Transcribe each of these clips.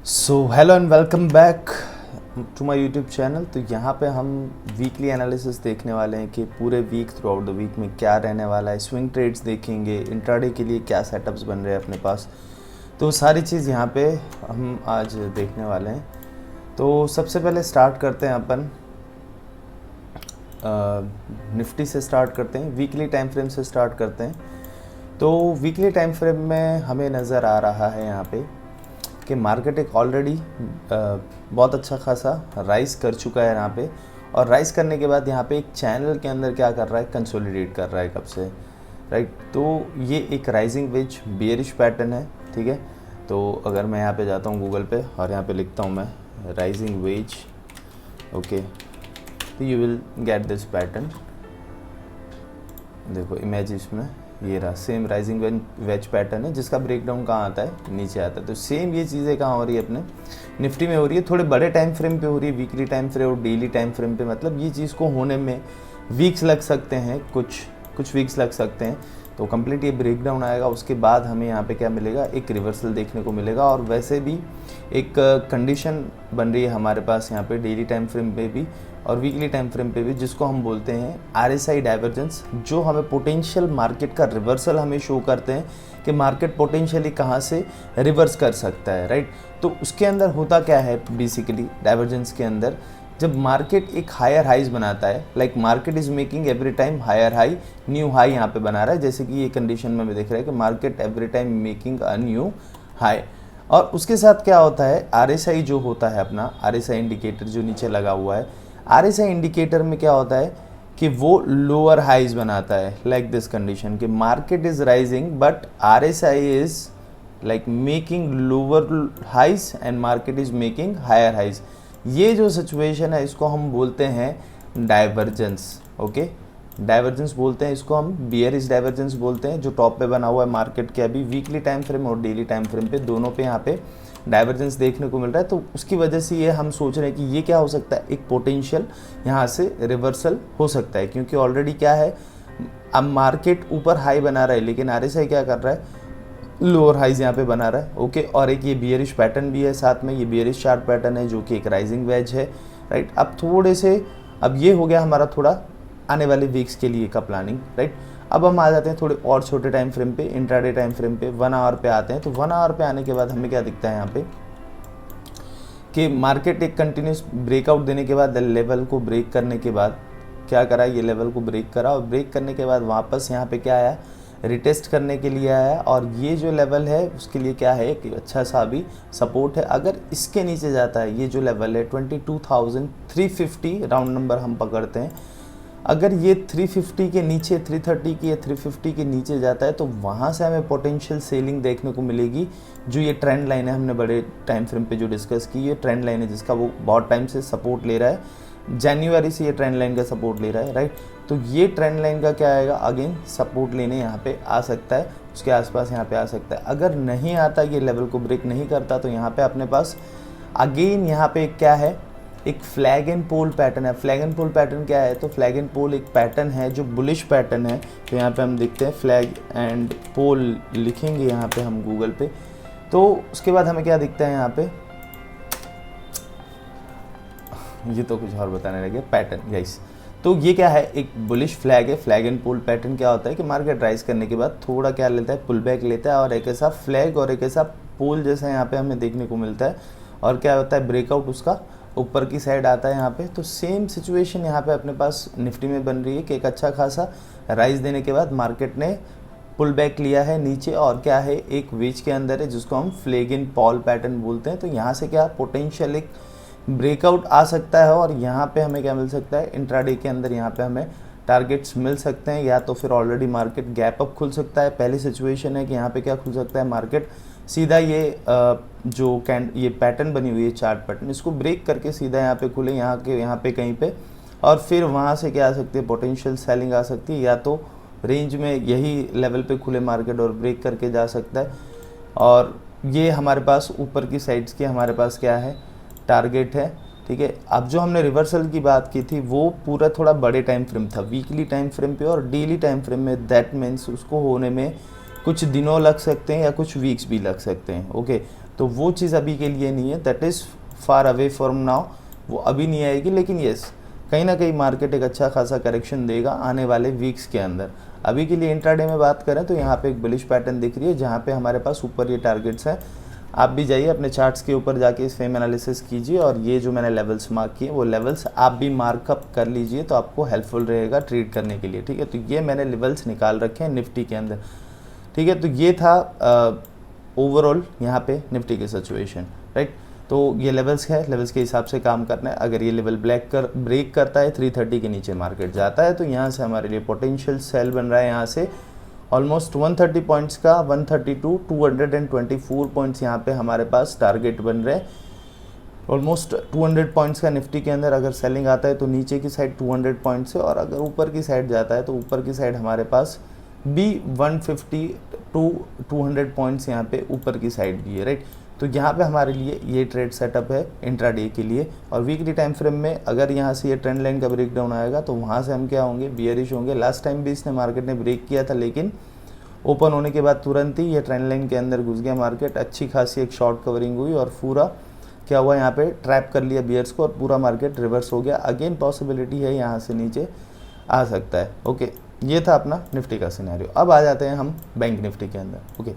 So hello and welcome back to my YouTube channel. तो यहाँ पे हम वीकली एनालिसिस देखने वाले हैं कि पूरे week throughout the week में क्या रहने वाला है। स्विंग ट्रेड्स देखेंगे, इंट्राडे के लिए क्या सेटअप्स बन रहे हैं अपने पास, तो सारी चीज़ यहाँ पे हम आज देखने वाले हैं। तो सबसे पहले स्टार्ट करते हैं अपन निफ्टी से स्टार्ट करते हैं, वीकली टाइम फ्रेम से स्टार्ट करते हैं। तो वीकली टाइम फ्रेम में हमें नज़र आ रहा है यहाँ पे कि मार्केट एक ऑलरेडी बहुत अच्छा खासा राइज कर चुका है यहाँ पे, और राइज करने के बाद यहाँ पे एक चैनल के अंदर क्या कर रहा है, कंसोलिडेट कर रहा है कब से, राइट। तो ये एक राइजिंग वेज बियरिश पैटर्न है, ठीक है। तो अगर मैं यहाँ पे जाता हूँ गूगल पे और यहाँ पे लिखता हूँ मैं राइजिंग वेज, ओके, तो you will get this pattern. देखो इमेज इसमें ये रहा, सेम राइजिंग वेज पैटर्न है जिसका ब्रेकडाउन कहाँ आता है, नीचे आता है। तो सेम ये चीज़ें कहाँ हो रही है, अपने निफ्टी में हो रही है। थोड़े बड़े टाइम फ्रेम पे हो रही है, वीकली टाइम फ्रेम और डेली टाइम फ्रेम पे। मतलब ये चीज़ को होने में वीक्स लग सकते हैं, कुछ वीक्स लग सकते हैं। तो कंप्लीट ये ब्रेकडाउन आएगा, उसके बाद हमें यहाँ पे क्या मिलेगा, एक रिवर्सल देखने को मिलेगा। और वैसे भी एक कंडीशन बन रही है हमारे पास यहाँ पे डेली टाइम फ्रेम पे भी और वीकली टाइम फ्रेम पे भी, जिसको हम बोलते हैं RSI डाइवर्जेंस, जो हमें पोटेंशियल मार्केट का रिवर्सल हमें शो करते हैं कि मार्केट पोटेंशियली कहाँ से रिवर्स कर सकता है, राइट। तो उसके अंदर होता क्या है बेसिकली डाइवर्जेंस के अंदर, जब मार्केट एक हायर हाइज बनाता है, like market is making every time higher high, new high यहाँ पे बना रहा है, जैसे कि ये कंडीशन में देख रहा है कि market every time making a new high. और उसके साथ क्या होता है, RSI जो होता है अपना, RSI इंडिकेटर जो नीचे लगा हुआ है, RSI इंडिकेटर में क्या होता है कि वो लोअर हाइज बनाता है, लाइक दिस कंडीशन कि market is rising but RSI is like making lower highs and market is making higher highs. ये जो सिचुएशन है इसको हम बोलते हैं डाइवर्जेंस, ओके। डाइवर्जेंस बोलते हैं इसको हम, बियरिश डाइवर्जेंस बोलते हैं, जो टॉप पे बना हुआ है मार्केट के अभी वीकली टाइम फ्रेम और डेली टाइम फ्रेम पे, दोनों पे यहाँ पे डाइवर्जेंस देखने को मिल रहा है। तो उसकी वजह से ये हम सोच रहे हैं कि ये क्या हो सकता है, एक पोटेंशियल यहाँ से रिवर्सल हो सकता है, क्योंकि ऑलरेडी क्या है, अब मार्केट ऊपर हाई बना रहा है लेकिन RSI क्या कर रहा है, लोअर हाइज यहाँ पे बना रहा है, ओके। और एक ये बियरिश पैटर्न भी है साथ में, ये बियरिश चार्ट पैटर्न है जो कि एक राइजिंग वेज है, राइट। अब थोड़े से, अब ये हो गया हमारा थोड़ा आने वाले वीक्स के लिए का प्लानिंग, राइट। अब हम आ जाते हैं थोड़े और छोटे टाइम फ्रेम पे, इंट्राडे टाइम फ्रेम पे, 1 आवर पे आते हैं। तो 1 आवर पे आने के बाद हमें क्या दिखता है यहाँ पे कि मार्केट एक कंटिन्यूस ब्रेकआउट देने के बाद, लेवल को ब्रेक करने के बाद क्या करा, ये लेवल को ब्रेक करा, और ब्रेक करने के बाद वापस यहाँ पे क्या आया, रिटेस्ट करने के लिए आया। और ये जो लेवल है उसके लिए क्या है, एक अच्छा सा भी सपोर्ट है। अगर इसके नीचे जाता है, ये जो लेवल है 22,350 राउंड नंबर हम पकड़ते हैं, अगर ये 350 के नीचे, 330 की या 350 के नीचे जाता है, तो वहाँ से हमें पोटेंशियल सेलिंग देखने को मिलेगी। जो ये ट्रेंड लाइन है, हमने बड़े टाइम फ्रेम पे जो डिस्कस की, ये ट्रेंड लाइन है जिसका वो बहुत टाइम से सपोर्ट ले रहा है, जनवरी से ये ट्रेंड लाइन का सपोर्ट ले रहा है, राइट। तो ये ट्रेंड लाइन का क्या आएगा, अगेन सपोर्ट लेने यहाँ पे आ सकता है, उसके आसपास यहाँ पे आ सकता है। अगर नहीं आता, ये लेवल को ब्रेक नहीं करता, तो यहाँ पे अपने पास अगेन यहाँ पे क्या है, एक फ्लैग एंड पोल पैटर्न है। फ्लैग एंड पोल पैटर्न क्या है, तो फ्लैग एंड पोल एक पैटर्न है जो बुलिश पैटर्न है। तो यहाँ पे हम देखते हैं फ्लैग एंड पोल, लिखेंगे यहाँ पे हम गूगल पे। तो उसके बाद हमें क्या दिखता है यहाँ पे, ये तो कुछ और बताने लगे, पैटर्न गाइस। तो ये क्या है, एक बुलिश फ्लैग है। फ्लैग एंड पोल पैटर्न क्या होता है कि मार्केट राइज करने के बाद थोड़ा क्या लेता है, पुल बैक लेता है, और एक ऐसा फ्लैग और एक ऐसा पोल जैसा यहाँ पे हमें देखने को मिलता है। और क्या होता है, ब्रेकआउट उसका ऊपर की साइड आता है यहाँ पे। तो सेम सिचुएशन यहाँ पे अपने पास निफ्टी में बन रही है कि एक अच्छा खासा राइज देने के बाद मार्केट ने पुल बैक लिया है नीचे, और क्या है, एक वेज के अंदर है जिसको हम फ्लैग एंड पॉल पैटर्न बोलते हैं। तो यहाँ से क्या पोटेंशियल एक ब्रेकआउट आ सकता है, और यहाँ पे हमें क्या मिल सकता है, इंट्राडे के अंदर यहाँ पे हमें टारगेट्स मिल सकते हैं, या तो फिर ऑलरेडी मार्केट गैप अप खुल सकता है। पहली सिचुएशन है कि यहाँ पे क्या खुल सकता है, मार्केट सीधा ये ये पैटर्न बनी हुई है, चार्ट पैटर्न, इसको ब्रेक करके सीधा यहाँ पे खुले, यहाँ पे कहीं पे, और फिर वहाँ से क्या आ सकती है, पोटेंशियल सेलिंग आ सकती है, या तो रेंज में यही लेवल पे खुले मार्केट और ब्रेक करके जा सकता है। और ये हमारे पास ऊपर की साइड्स की हमारे पास क्या है, टारगेट है, ठीक है। अब जो हमने रिवर्सल की बात की थी वो पूरा थोड़ा बड़े टाइम फ्रेम था, वीकली टाइम फ्रेम पे और डेली टाइम फ्रेम में। दैट मीन्स उसको होने में कुछ दिनों लग सकते हैं या कुछ वीक्स भी लग सकते हैं, ओके। तो वो चीज़ अभी के लिए नहीं है, that is far away from now, वो अभी नहीं आएगी। लेकिन येस, कहीं ना कहीं मार्केट एक अच्छा खासा करेक्शन देगा आने वाले वीक्स के अंदर। अभी के लिए इंट्राडे में बात करें तो यहाँ पे एक बुलिश पैटर्न दिख रही है, जहाँ पे हमारे पास ऊपर ये टारगेट्स हैं। आप भी जाइए अपने चार्ट्स के ऊपर जाके इस फेम एनालिसिस कीजिए, और ये जो मैंने लेवल्स मार्क किए वो लेवल्स आप भी मार्कअप कर लीजिए, तो आपको हेल्पफुल रहेगा ट्रेड करने के लिए, ठीक है। तो ये मैंने लेवल्स निकाल रखे हैं निफ्टी के अंदर, ठीक है। तो ये था ओवरऑल यहाँ पे निफ्टी की सिचुएशन, राइट। तो ये लेवल्स है, लेवल्स के हिसाब से काम करना है। अगर ये लेवल ब्रेक करता है 330 के नीचे मार्केट जाता है, तो यहाँ से हमारे लिए पोटेंशियल सेल बन रहा है। यहाँ से ऑलमोस्ट 130 पॉइंट्स का 132 224 पॉइंट्स यहाँ पे हमारे पास टारगेट बन रहे हैं। ऑलमोस्ट 200 पॉइंट्स का निफ्टी के अंदर अगर सेलिंग आता है तो नीचे की साइड 200 पॉइंट्स है, और अगर ऊपर की साइड जाता है तो ऊपर की साइड हमारे पास भी 150 टू 200 पॉइंट्स यहाँ पे ऊपर की साइड भी है, राइट। तो यहाँ पे हमारे लिए ये ट्रेड सेटअप है इंट्राडे के लिए। और वीकली टाइम फ्रेम में अगर यहाँ से ये ट्रेंड लाइन का ब्रेक डाउन आएगा तो वहाँ से हम क्या होंगे, बियरिश होंगे। लास्ट टाइम भी इसने मार्केट ने ब्रेक किया था, लेकिन ओपन होने के बाद तुरंत ही ये ट्रेंड लाइन के अंदर घुस गया मार्केट। अच्छी खासी एक शॉर्ट कवरिंग हुई और पूरा क्या हुआ, यहाँ पे ट्रैप कर लिया बियर्स को और पूरा मार्केट रिवर्स हो गया। अगेन पॉसिबिलिटी है यहाँ से नीचे आ सकता है, ओके। ये था अपना निफ्टी का सिनेरियो। अब आ जाते हैं हम बैंक निफ्टी के अंदर, ओके।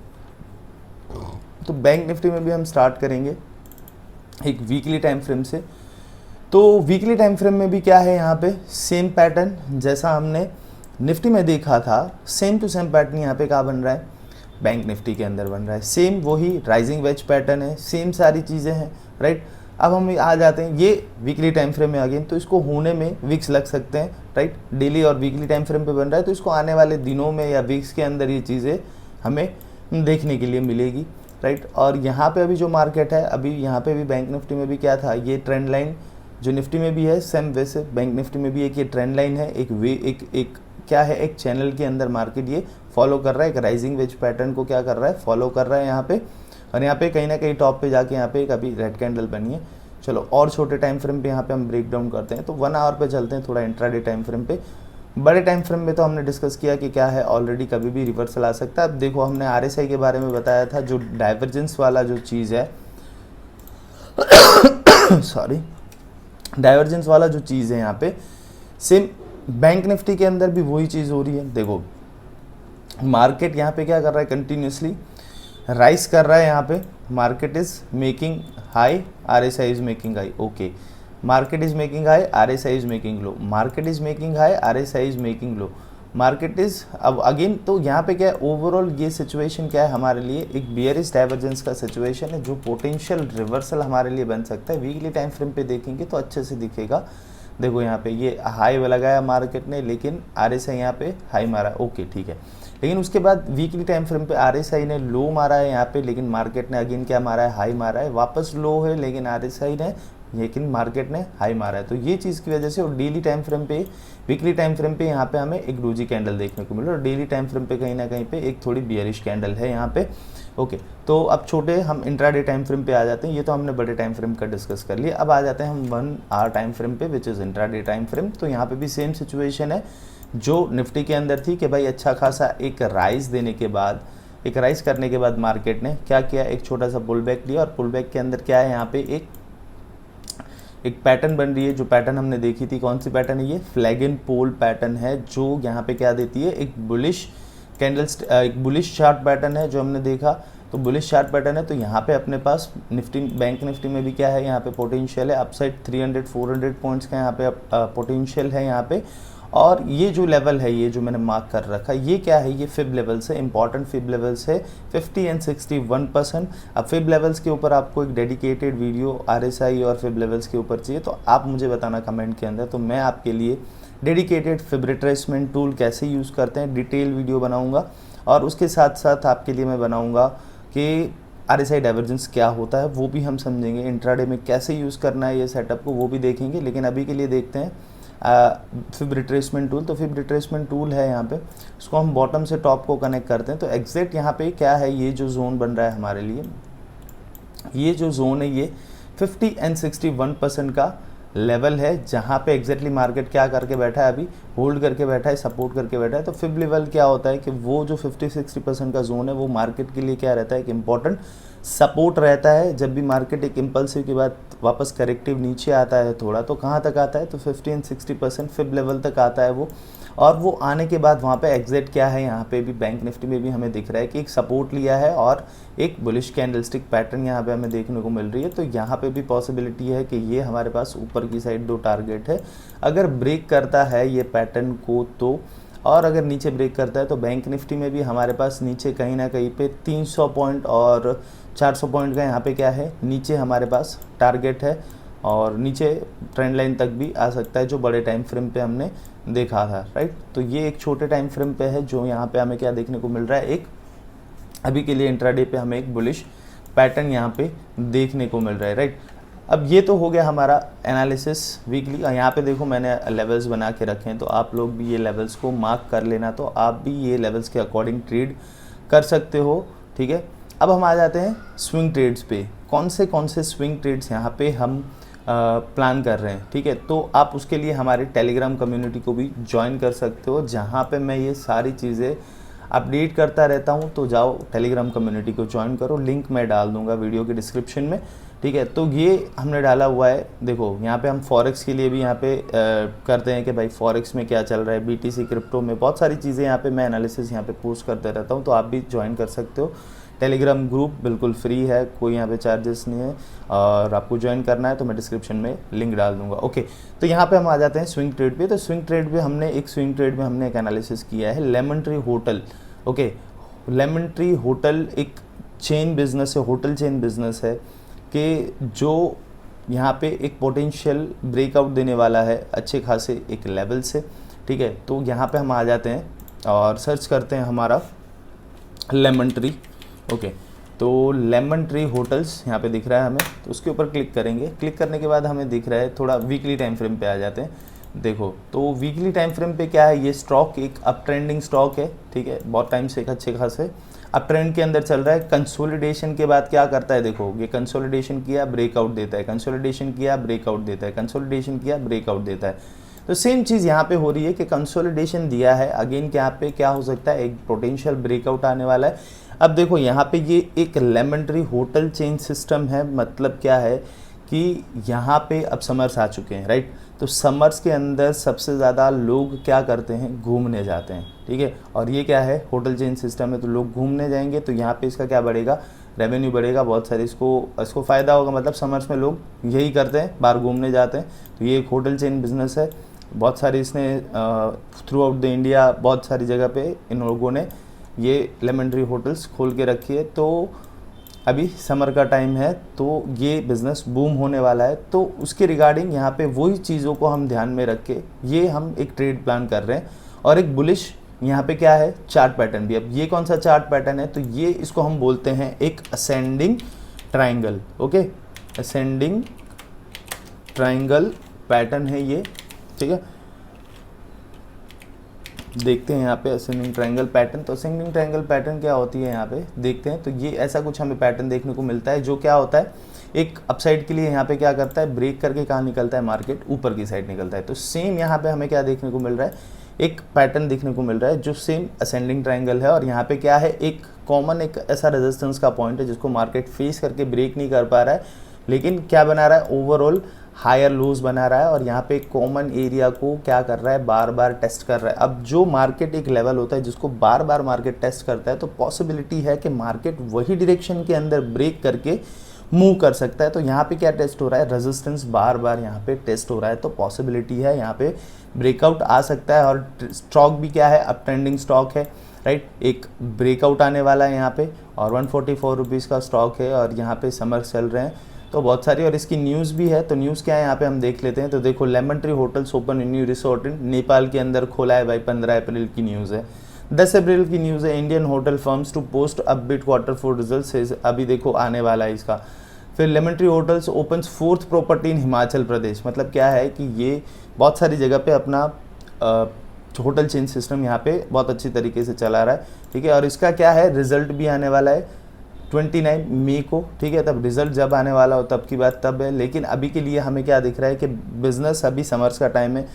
तो बैंक निफ्टी में भी हम स्टार्ट करेंगे एक वीकली टाइम फ्रेम से। तो वीकली टाइम फ्रेम में भी क्या है, यहाँ पे सेम पैटर्न जैसा हमने निफ्टी में देखा था, सेम टू सेम पैटर्न यहाँ पे क्या बन रहा है, बैंक निफ्टी के अंदर बन रहा है। सेम वही राइजिंग वेज पैटर्न है, सेम सारी चीज़ें हैं, राइट। अब हम आ जाते हैं ये वीकली टाइम फ्रेम में अगेन, तो इसको होने में वीक्स लग सकते हैं, राइट। डेली और वीकली टाइम फ्रेम पे बन रहा है, तो इसको आने वाले दिनों में या वीक्स के अंदर ये चीज़ें हमें देखने के लिए मिलेगी, राइट। और यहाँ पे अभी जो मार्केट है, अभी यहाँ पे भी बैंक निफ्टी में भी क्या था, ये ट्रेंड लाइन जो निफ्टी में भी है, सेम वैसे बैंक निफ्टी में भी एक ये ट्रेंड लाइन है, एक क्या है, एक चैनल के अंदर मार्केट ये फॉलो कर रहा है, एक राइजिंग वेज पैटर्न को क्या कर रहा है, फॉलो कर रहा है यहाँ पे। और यहाँ पे कहीं ना कहीं टॉप पे जाके यहाँ पे एक अभी रेड कैंडल बनी है। चलो और छोटे टाइम फ्रेम पे यहाँ पे हम ब्रेक डाउन करते हैं, तो 1 आवर पे चलते हैं, थोड़ा इंट्राडे टाइम फ्रेम पे। बड़े टाइम फ्रेम में तो हमने डिस्कस किया कि क्या है, ऑलरेडी कभी भी रिवर्सल आ सकता है। अब देखो हमने RSI के बारे में बताया था, जो डाइवर्जेंस वाला जो चीज़ है सॉरी, डाइवर्जेंस वाला जो चीज़ है यहाँ पे, सेम बैंक निफ्टी के अंदर भी वही चीज़ हो रही है। देखो मार्केट यहाँ पे क्या कर रहा है, कंटिन्यूसली राइज कर रहा है। यहाँ पे market is making high, RSI is making high, okay. Market is making high, RSI is making low, market is making high, RSI is making low, market is अब अगेन। तो यहाँ पे क्या है, ओवरऑल ये सिचुएशन क्या है हमारे लिए, एक बियरिश डाइवर्जेंस का सिचुएशन है, जो पोटेंशियल रिवर्सल हमारे लिए बन सकता है। वीकली टाइम फ्रेम पे देखेंगे तो अच्छे से दिखेगा। देखो यहाँ पे ये हाई लगाया मार्केट ने, लेकिन RSI यहाँ पे हाई मारा, ओके ठीक है। लेकिन उसके बाद वीकली टाइम फ्रेम पे RSI ने लो मारा है यहाँ पे, लेकिन मार्केट ने अगेन क्या मारा है, हाई मारा है। वापस लो है लेकिन RSI ने, लेकिन मार्केट ने हाई मारा है। तो ये चीज़ की वजह से, और डेली टाइम फ्रेम पे, वीकली टाइम फ्रेम पे यहाँ पे हमें एक डोजी कैंडल देखने को मिला, और डेली टाइम फ्रेम पे कहीं ना कहीं पे एक थोड़ी बियरिश कैंडल है यहाँ पे, ओके। तो अब छोटे हम इंट्राडे टाइम फ्रेम पे आ जाते हैं। ये तो हमने बड़े टाइम फ्रेम का डिस्कस कर लिया। अब आ जाते हैं हम 1 आवर टाइम फ्रेम पे, which is intraday time frame. तो यहाँ पे भी सेम सिचुएशन है जो निफ्टी के अंदर थी, कि भाई अच्छा खासा एक राइज देने के बाद, एक राइज करने के बाद मार्केट ने क्या किया, एक छोटा सा पुल बैक लिया। और पुल बैक के अंदर क्या है, यहाँ पे एक पैटर्न बन रही है। जो पैटर्न हमने देखी थी, कौन सी पैटर्न है ये, फ्लैग एंड पोल पैटर्न है, जो यहाँ पे क्या देती है, एक बुलिश कैंडल्स, एक बुलिश चार्ट पैटर्न है जो हमने देखा। तो बुलिश चार्ट पैटर्न है, तो यहाँ पे अपने पास निफ्टी, बैंक निफ्टी में भी क्या है, यहाँ पे पोटेंशियल है अपसाइड 300-400 पॉइंट्स का यहाँ पे पोटेंशियल है यहाँ पे। और ये जो लेवल है, ये जो मैंने मार्क कर रखा, ये क्या है, ये फिब लेवल्स है, इंपॉर्टेंट फिब लेवल्स है 50 एंड 61%। अब फिब लेवल्स के ऊपर आपको एक डेडिकेटेड वीडियो RSI और फिब लेवल्स के ऊपर चाहिए तो आप मुझे बताना कमेंट के अंदर, तो मैं आपके लिए डेडिकेटेड फिब रिट्रेसमेंट टूल कैसे यूज़ करते हैं डिटेल वीडियो बनाऊँगा। और उसके साथ साथ आपके लिए मैं बनाऊँगा कि RSI डाइवर्जेंस क्या होता है, वो भी हम समझेंगे। इंट्राडे में कैसे यूज़ करना है ये सेटअप को, वो भी देखेंगे। लेकिन अभी के लिए देखते हैं फिब रिट्रेसमेंट टूल। तो फिब रिट्रेसमेंट टूल है यहाँ पे, इसको हम बॉटम से टॉप को कनेक्ट करते हैं। तो एग्जैक्ट यहाँ पे क्या है, ये जो जोन बन रहा है हमारे लिए, ये जो जोन है ये 50 एंड 61% का लेवल है जहाँ पे एग्जैक्टली मार्केट क्या करके बैठा है, अभी होल्ड करके बैठा है, सपोर्ट करके बैठा है। तो फिब लेवल क्या होता है कि वो जो 50-60% का जोन है वो मार्केट के लिए क्या रहता है, एक इम्पॉर्टेंट सपोर्ट रहता है। जब भी मार्केट एक इम्पल्सिव के बाद वापस करेक्टिव नीचे आता है थोड़ा, तो कहाँ तक आता है, तो 50 एंड 60% फिब लेवल तक आता है वो। और वो आने के बाद वहाँ पे एग्जिट क्या है, यहाँ पे भी बैंक निफ्टी में भी हमें दिख रहा है कि एक सपोर्ट लिया है और एक बुलिश कैंडलस्टिक पैटर्न यहाँ पे हमें देखने को मिल रही है। तो यहाँ पे भी पॉसिबिलिटी है कि ये हमारे पास ऊपर की साइड 2 टारगेट है, अगर ब्रेक करता है ये पैटर्न को तो, और अगर नीचे ब्रेक करता है तो बैंक निफ्टी में भी हमारे पास नीचे कहीं ना कहीं पे 300 पॉइंट और 400 पॉइंट का यहाँ पे क्या है, नीचे हमारे पास टारगेट है, और नीचे ट्रेंड लाइन तक भी आ सकता है जो बड़े टाइम फ्रेम पे हमने देखा था, राइट। तो ये एक छोटे टाइम फ्रेम पे है जो यहाँ पे हमें क्या देखने को मिल रहा है, एक अभी के लिए इंट्राडे पे हमें एक बुलिश पैटर्न यहाँ पे देखने को मिल रहा है, राइट। अब ये तो हो गया हमारा एनालिसिस वीकली। यहाँ पे देखो मैंने लेवल्स बना के रखे हैं, तो आप लोग भी ये लेवल्स को मार्क कर लेना, तो आप भी ये लेवल्स के अकॉर्डिंग ट्रेड कर सकते हो, ठीक है। अब हम आ जाते हैं स्विंग ट्रेड्स पे, कौन से स्विंग ट्रेड्स यहाँ पे हम प्लान कर रहे हैं, ठीक है। तो आप उसके लिए हमारे टेलीग्राम कम्युनिटी को भी ज्वाइन कर सकते हो, जहाँ पे मैं ये सारी चीज़ें अपडेट करता रहता हूँ। तो जाओ टेलीग्राम कम्युनिटी को ज्वाइन करो, लिंक मैं डाल दूंगा वीडियो के डिस्क्रिप्शन में, ठीक है। तो ये हमने डाला हुआ है, देखो यहाँ पे हम फॉरेक्स के लिए भी यहाँ पे करते हैं कि भाई फॉरेक्स में क्या चल रहा है, BTC क्रिप्टो में बहुत सारी चीज़ें यहाँ पे मैं एनालिसिस यहाँ पे पोस्ट करते रहता हूँ। तो आप भी ज्वाइन कर सकते हो, टेलीग्राम ग्रुप बिल्कुल फ्री है, कोई यहाँ पे चार्जेस नहीं है, और आपको ज्वाइन करना है तो मैं डिस्क्रिप्शन में लिंक डाल दूंगा, ओके। तो यहाँ पे हम आ जाते हैं स्विंग ट्रेड पे। तो स्विंग ट्रेड पे हमने एक एनालिसिस किया है lemon tree hotel, okay. Lemon tree hotel एक चेन बिजनेस है, होटल चेन बिजनेस है कि जो यहाँ पे एक पोटेंशियल ब्रेकआउट देने वाला है अच्छे खासे एक लेवल से, ठीक है। तो यहाँ पे हम आ जाते हैं और सर्च करते हैं हमारा लेमन ट्री, ओके। तो लेमन ट्री होटल्स यहाँ पे दिख रहा है हमें, तो उसके ऊपर क्लिक करेंगे। क्लिक करने के बाद हमें दिख रहा है, थोड़ा वीकली टाइम फ्रेम पे आ जाते हैं, देखो। तो वीकली टाइम फ्रेम पे क्या है, ये स्टॉक एक अप ट्रेंडिंग स्टॉक है, ठीक है। बहुत टाइम से एक अच्छे खासे अप ट्रेंड के अंदर चल रहा है। कंसोलिडेशन के बाद क्या करता है, देखो ये कंसोलिडेशन किया ब्रेकआउट देता है, कंसोलिडेशन किया ब्रेकआउट देता है, कंसोलिडेशन किया ब्रेकआउट देता है। तो सेम चीज़ यहाँ पे हो रही है कि कंसोलिडेशन दिया है, अगेन यहाँ पे क्या हो सकता है, एक पोटेंशियल ब्रेकआउट आने वाला है। अब देखो यहाँ पे ये एक lemon tree hotel chain system है, मतलब क्या है कि यहाँ पे अब समर्स आ चुके हैं, राइट। तो समर्स के अंदर सबसे ज़्यादा लोग क्या करते हैं, घूमने जाते हैं, ठीक है। और ये क्या है, होटल चेन सिस्टम है, तो लोग घूमने जाएंगे तो यहाँ पे इसका क्या बढ़ेगा, रेवेन्यू बढ़ेगा, बहुत सारे इसको फ़ायदा होगा। मतलब समर्स में लोग यही करते हैं, बाहर घूमने जाते हैं। तो ये एक होटल चेन बिजनेस है, बहुत सारी इसने थ्रू आउट द इंडिया बहुत सारी जगह पे इन लोगों ने ये लेमन ट्री होटल्स खोल के रखी है। तो अभी समर का टाइम है तो ये बिज़नेस बूम होने वाला है, तो उसके रिगार्डिंग यहाँ पे वही चीज़ों को हम ध्यान में रख के ये हम एक ट्रेड प्लान कर रहे हैं। और एक बुलिश यहाँ पे क्या है, चार्ट पैटर्न भी। अब ये कौन सा चार्ट पैटर्न है, तो ये इसको हम बोलते हैं एक ascending triangle, okay. Ascending triangle pattern है ये, ठीक है। देखते हैं यहाँ पे असेंडिंग ट्रायंगल पैटर्न। तो असेंडिंग ट्रायंगल पैटर्न क्या होती है यहाँ पे देखते हैं। तो ये ऐसा कुछ हमें पैटर्न देखने को मिलता है, जो क्या होता है, एक अपसाइड के लिए यहाँ पे क्या करता है, ब्रेक करके कहाँ निकलता है, मार्केट ऊपर की साइड निकलता है। तो सेम यहाँ पे हमें क्या देखने को मिल रहा है, एक पैटर्न देखने को मिल रहा है जो सेम असेंडिंग ट्रायंगल है। और यहाँ पे क्या है, एक कॉमन एक ऐसा रेजिस्टेंस का पॉइंट है जिसको मार्केट फेस करके ब्रेक नहीं कर पा रहा है, लेकिन क्या बना रहा है, ओवरऑल हायर लोज बना रहा है। और यहाँ पे कॉमन एरिया को क्या कर रहा है, बार बार टेस्ट कर रहा है। अब जो मार्केट एक लेवल होता है जिसको बार बार मार्केट टेस्ट करता है, तो पॉसिबिलिटी है कि मार्केट वही डायरेक्शन के अंदर ब्रेक करके मूव कर सकता है। तो यहाँ पे क्या टेस्ट हो रहा है, रेजिस्टेंस बार बार यहाँ पे टेस्ट हो रहा है, तो पॉसिबिलिटी है यहाँ पे ब्रेकआउट आ सकता है। और स्टॉक भी क्या है, अप ट्रेंडिंग स्टॉक है, राइट। एक ब्रेकआउट आने वाला है यहाँ पे, और 144 रुपीज़ का स्टॉक है, और यहाँ पे समर चल रहे हैं तो बहुत सारी। और इसकी न्यूज़ भी है, तो न्यूज़ क्या है यहाँ पे हम देख लेते हैं। तो देखो, Lemon Tree Hotels open in new resort in Nepal के अंदर खोला है भाई, 15 अप्रैल की न्यूज़ है। 10 अप्रैल की न्यूज़ है, Indian hotel firms to post upbeat quarter 4 results, अभी देखो आने वाला है इसका। फिर Lemon Tree Hotels opens 4th property in Himachal Pradesh, मतलब क्या है कि ये बहुत सारी जगह पे अपना होटल चेन सिस्टम यहाँ पे बहुत अच्छी तरीके से चला रहा है, ठीक है। और इसका क्या है, रिजल्ट भी आने वाला है 29 मई को, ठीक है, तब रिजल्ट जब आने वाला हो तब की बात तब है। लेकिन अभी के लिए हमें क्या दिख रहा है कि बिज़नेस अभी समर्स का टाइम है,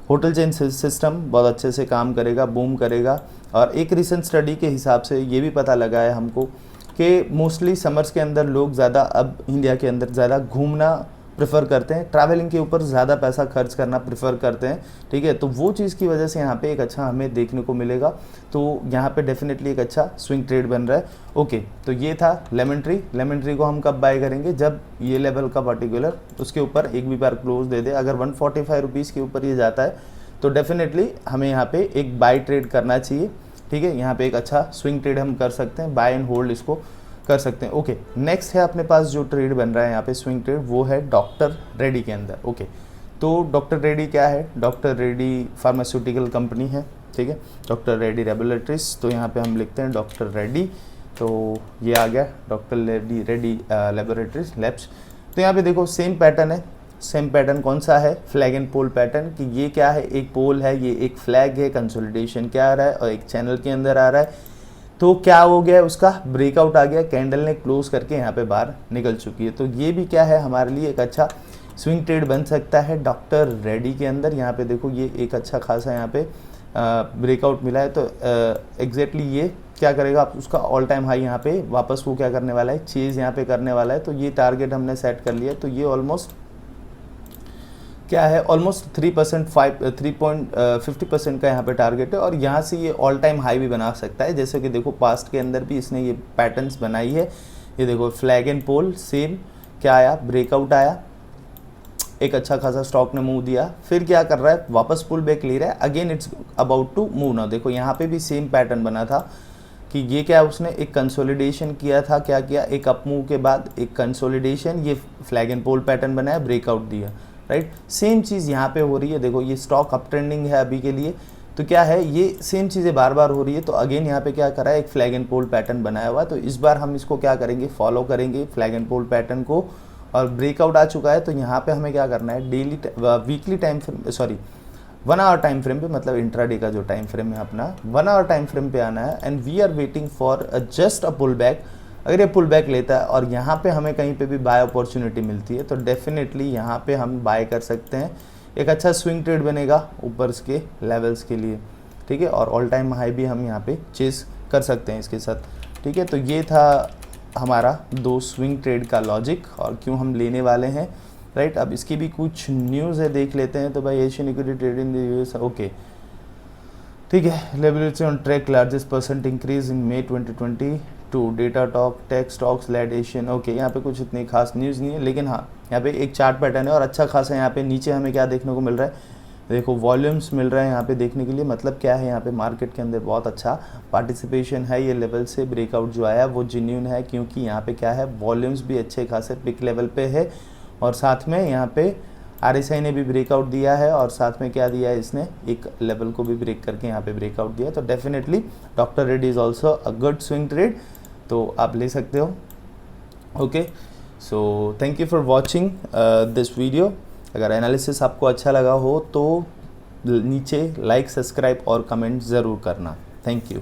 होटल चेन सिस्टम बहुत अच्छे से काम करेगा, बूम करेगा। और एक रिसेंट स्टडी के हिसाब से ये भी पता लगा है हमको कि मोस्टली समर्स के अंदर लोग ज़्यादा अब इंडिया के अंदर ज़्यादा घूमना प्रेफर करते हैं, ट्रैवलिंग के ऊपर ज़्यादा पैसा खर्च करना प्रेफर करते हैं, ठीक है। तो वो चीज़ की वजह से यहाँ पे एक अच्छा हमें देखने को मिलेगा। तो यहाँ पे डेफिनेटली एक अच्छा स्विंग ट्रेड बन रहा है। ओके, तो ये था लेमन ट्री को हम कब बाय करेंगे, जब ये लेवल का पर्टिकुलर उसके ऊपर एक भी बार क्लोज दे दे। अगर 145 रुपीज़ के ऊपर ये जाता है तो डेफिनेटली हमें यहाँ पे एक बाय ट्रेड करना चाहिए, ठीक है। यहाँ पे एक अच्छा स्विंग ट्रेड हम कर सकते हैं, बाय एंड होल्ड इसको कर सकते हैं। ओके, नेक्स्ट है अपने पास जो ट्रेड बन रहा है यहाँ पे स्विंग ट्रेड, वो है डॉक्टर रेड्डी के अंदर। ओके, तो डॉक्टर रेड्डी क्या है, डॉक्टर रेड्डी फार्मास्यूटिकल कंपनी है, ठीक है, डॉक्टर रेड्डी लेबोरेटरीज। तो यहाँ पे हम लिखते हैं डॉक्टर रेड्डी, तो ये आ गया डॉक्टर रेड्डी लेबोरेटरीज लैब्स। तो यहाँ पे देखो सेम पैटर्न है, सेम पैटर्न कौन सा है, फ्लैग एंड पोल पैटर्न, कि ये क्या है, एक पोल है, ये एक फ्लैग है, कंसोलिडेशन क्या आ रहा है और एक चैनल के अंदर आ रहा है। तो क्या हो गया, उसका ब्रेकआउट आ गया, कैंडल ने क्लोज करके यहाँ पे बाहर निकल चुकी है। तो ये भी क्या है हमारे लिए एक अच्छा स्विंग ट्रेड बन सकता है डॉक्टर रेड्डी के अंदर। यहाँ पे देखो ये एक अच्छा खासा यहाँ पे ब्रेकआउट मिला है। तो एग्जैक्टली ये क्या करेगा, आप उसका ऑल टाइम हाई यहाँ पे वापस वो क्या करने वाला है, चेज यहाँ पे करने वाला है। तो ये टारगेट हमने सेट कर लिया। तो ये ऑलमोस्ट क्या है, ऑलमोस्ट 3.50% का यहाँ पे टारगेट है। और यहाँ से ये ऑल टाइम हाई भी बना सकता है, जैसे कि देखो पास्ट के अंदर भी इसने ये पैटर्न्स बनाई है। ये देखो फ्लैग एंड पोल, सेम क्या आया, ब्रेकआउट आया, एक अच्छा खासा स्टॉक ने मूव दिया, फिर क्या कर रहा है, वापस पुल बैक ले रहा है, again it's about to move now. देखो यहाँ पे भी सेम पैटर्न बना था कि ये क्या, उसने एक कंसोलिडेशन किया था, क्या किया, एक अप मूव के बाद एक कंसोलिडेशन, ये फ्लैग एंड पोल पैटर्न बनाया, ब्रेकआउट दिया, राइट। सेम चीज़ यहाँ पे हो रही है। देखो ये स्टॉक अप ट्रेंडिंग है अभी के लिए, तो क्या है, ये सेम चीज़ें बार बार हो रही है। तो अगेन यहाँ पे क्या करा है, एक फ्लैग एंड पोल पैटर्न बनाया हुआ। तो इस बार हम इसको क्या करेंगे, फॉलो करेंगे फ्लैग एंड पोल पैटर्न को, और ब्रेकआउट आ चुका है। तो यहाँ पे हमें क्या करना है, daily weekly time frame, sorry 1 hour time frame पे, मतलब इंट्राडे का जो टाइम फ्रेम है अपना 1 आवर टाइम फ्रेम पे आना है। And we are waiting for just a pull back. अगर ये पुल बैक लेता है और यहाँ पे हमें कहीं पे भी बाय अपॉर्चुनिटी मिलती है तो डेफिनेटली यहाँ पे हम बाय कर सकते हैं। एक अच्छा स्विंग ट्रेड बनेगा ऊपर के लेवल्स के लिए, ठीक है। और ऑल टाइम हाई भी हम यहाँ पे चेस कर सकते हैं इसके साथ, ठीक है। तो ये था हमारा 2 स्विंग ट्रेड का लॉजिक और क्यों हम लेने वाले हैं, राइट। अब इसकी भी कुछ न्यूज़ है, देख लेते हैं। तो भाई Asian equity trade in the US, okay, ठीक है। Leverage on track largest percent increase in May 2022, data talk tech stocks led Asian. Okay, यहाँ पे कुछ इतनी खास न्यूज़ नहीं है, लेकिन हाँ यहाँ पे एक चार्ट पैटर्न है और अच्छा खासा यहाँ पे नीचे हमें क्या देखने को मिल रहा है, देखो वॉल्यूम्स मिल रहा है यहाँ पे देखने के लिए। मतलब क्या है, यहाँ पे मार्केट के अंदर बहुत अच्छा पार्टिसिपेशन है। ये लेवल से ब्रेकआउट जो आया वो जेन्युइन है, क्योंकि यहाँ पे क्या है, वॉल्यूम्स भी अच्छे खासे पिक लेवल पे है। और साथ में यहाँ पे RSI ने भी ब्रेकआउट दिया है और साथ में क्या दिया है, इसने एक लेवल को भी ब्रेक करके यहाँ पे ब्रेकआउट दिया। तो definitely doctor Reddy is also a good swing trade, तो आप ले सकते हो। Okay, so thank you for watching this video. अगर एनालिसिस आपको अच्छा लगा हो तो नीचे लाइक, सब्सक्राइब और कमेंट ज़रूर करना। Thank you.